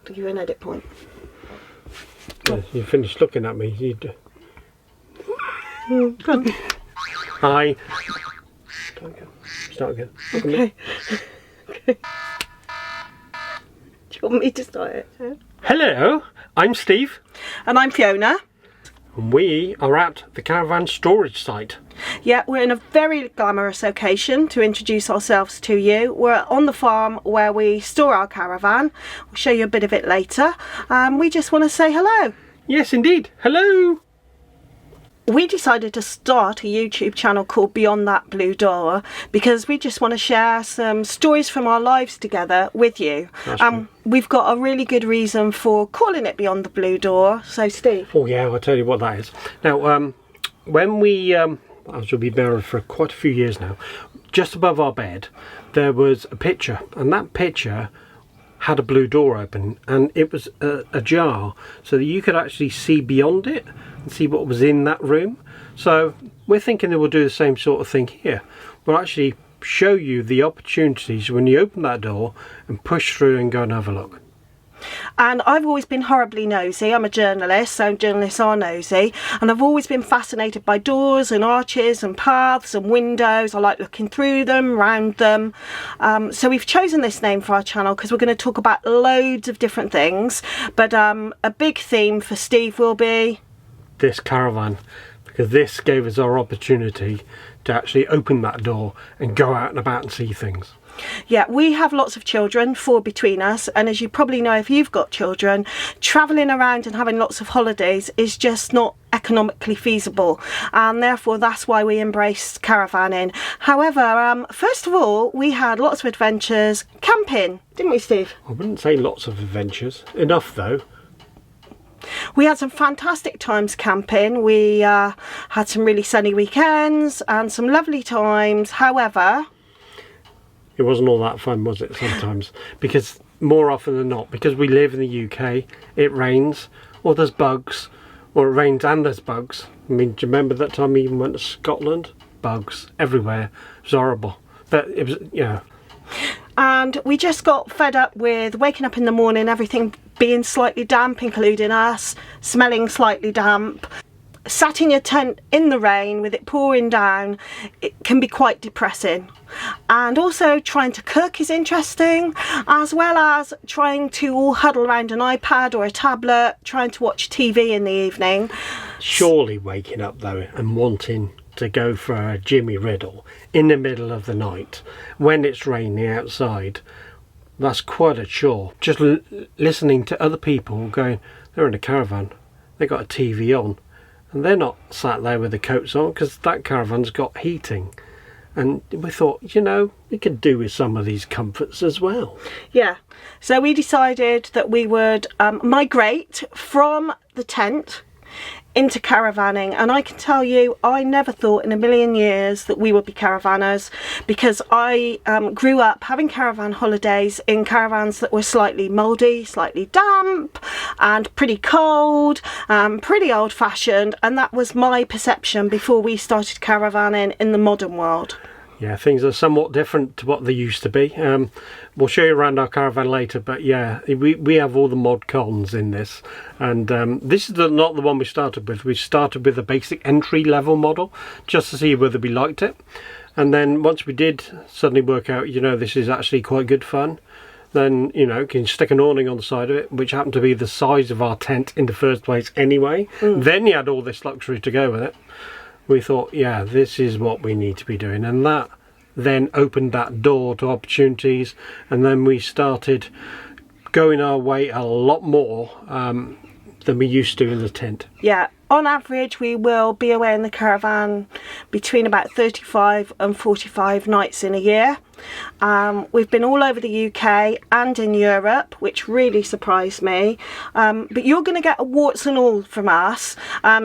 to give you an edit point. Yeah, you finished looking at me. You'd... Go on. Hi. Start again. Okay. Okay. Do you want me to start it? Yeah? Hello, I'm Steve. And I'm Fiona. And we are at the caravan storage site. Yeah, we're in a very glamorous occasion to introduce ourselves to you. We're on the farm where we store our caravan. We'll show you a bit of it later. We just want to say hello. Yes, indeed. Hello. We decided to start a YouTube channel called Beyond That Blue Door because we just want to share some stories from our lives together with you. We've got a really good reason for calling it Beyond the Blue Door. So, Steve. Oh yeah, I'll tell you what that is. Now, when we, as we've been married for quite a few years now, just above our bed, there was a picture, and that picture had a blue door open, and it was ajar, so that you could actually see beyond it and see what was in that room. So we're thinking that we'll do the same sort of thing here. We'll actually show you the opportunities when you open that door and push through and go and have a look. And I've always been horribly nosy. I'm a journalist, so journalists are nosy, and I've always been fascinated by doors and arches and paths and windows. I like looking through them, round them. So we've chosen this name for our channel because we're going to talk about loads of different things, but a big theme for Steve will be this caravan, because this gave us our opportunity to actually open that door and go out and about and see things. Yeah, we have lots of children, 4 between us, and as you probably know if you've got children, travelling around and having lots of holidays is just not economically feasible, and therefore that's why we embraced caravanning. However, first of all, we had lots of adventures camping, didn't we, Steve? I wouldn't say lots of adventures, enough though. We had some fantastic times camping. We had some really sunny weekends and some lovely times. However, it wasn't all that fun, was it, sometimes? Because more often than not, because we live in the UK, it rains, or there's bugs, or it rains and there's bugs. I mean, do you remember that time we even went to Scotland? Bugs everywhere. It was horrible. But it was, you know. And we just got fed up with waking up in the morning, everything being slightly damp, including us, smelling slightly damp. Sat in your tent in the rain with it pouring down, it can be quite depressing. And also trying to cook is interesting, as well as trying to all huddle around an iPad or a tablet, trying to watch TV in the evening. Surely waking up though and wanting to go for a Jimmy Riddle in the middle of the night when it's raining outside, that's quite a chore. Just listening to other people going, they're in a caravan, they got a TV on, and they're not sat there with the coats on because that caravan's got heating. And we thought, you know, we could do with some of these comforts as well. Yeah, so we decided that we would migrate from the tent into caravanning, and I can tell you I never thought in a million years that we would be caravanners, because I grew up having caravan holidays in caravans that were slightly mouldy, slightly damp and pretty cold, pretty old-fashioned, and that was my perception before we started caravanning in the modern world. Yeah, things are somewhat different to what they used to be. We'll show you around our caravan later, but yeah, we have all the mod cons in this. And this is not the one we started with. We started with a basic entry level model just to see whether we liked it. And then once we did suddenly work out, you know, this is actually quite good fun, then, you know, you can stick an awning on the side of it, which happened to be the size of our tent in the first place anyway. Then you had all this luxury to go with it. We thought, yeah, this is what we need to be doing, and that then opened that door to opportunities, and then we started going our way a lot more than we used to in the tent. Yeah, on average we will be away in the caravan between about 35 and 45 nights in a year. We've been all over the UK and in Europe, which really surprised me, but you're going to get a warts and all from us.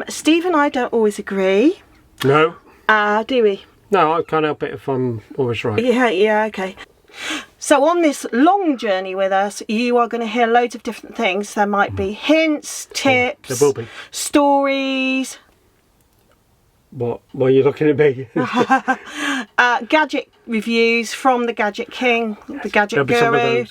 Steve and I don't always agree. No. Do we? No, I can't help it if I'm always right. Yeah, okay. So on this long journey with us, you are going to hear loads of different things. There might be hints, tips, there will be. stories. What are you looking at me? Gadget reviews from the Gadget King, the Gadget Guru.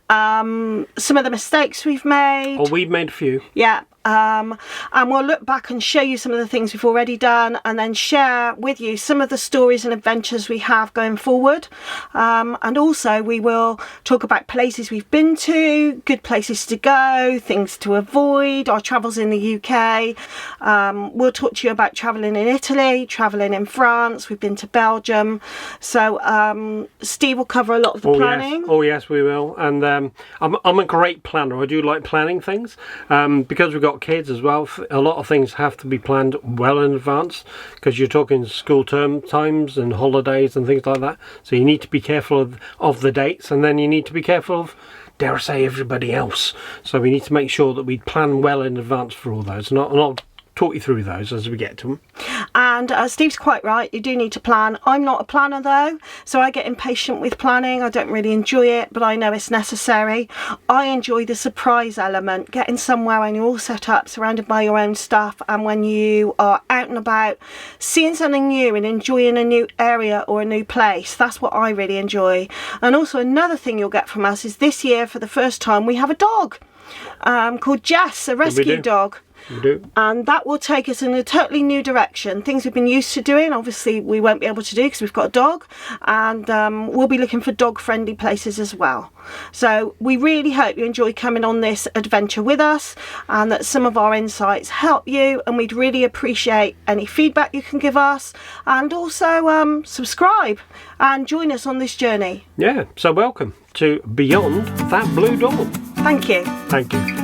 Some of the mistakes we've made. Oh, we've made a few. Yeah. And we'll look back and show you some of the things we've already done, and then share with you some of the stories and adventures we have going forward. And also we will talk about places we've been to, good places to go, things to avoid, our travels in the UK. We'll talk to you about travelling in Italy, travelling in France. We've been to Belgium. So Steve will cover a lot of the planning. Yes. Oh yes, we will. And I'm a great planner. I do like planning things, because we've got kids as well. A lot of things have to be planned well in advance, because you're talking school term times and holidays and things like that. So you need to be careful of the dates, and then you need to be careful of, dare I say, everybody else. So we need to make sure that we plan well in advance for all those. And I'll talk you through those as we get to them. And Steve's quite right, you do need to plan. I'm not a planner though, so I get impatient with planning. I don't really enjoy it, but I know it's necessary. I enjoy the surprise element, getting somewhere and you're all set up, surrounded by your own stuff, and when you are out and about, seeing something new and enjoying a new area or a new place, that's what I really enjoy. And also another thing you'll get from us is this year, for the first time, we have a dog called Jess, a rescue dog. We do. And that will take us in a totally new direction. Things we've been used to doing, obviously we won't be able to do because we've got a dog, and we'll be looking for dog friendly places as well. So we really hope you enjoy coming on this adventure with us, and that some of our insights help you, and we'd really appreciate any feedback you can give us, and also subscribe and join us on this journey. Yeah, so welcome to Beyond That Blue Dawn. Thank you. Thank you.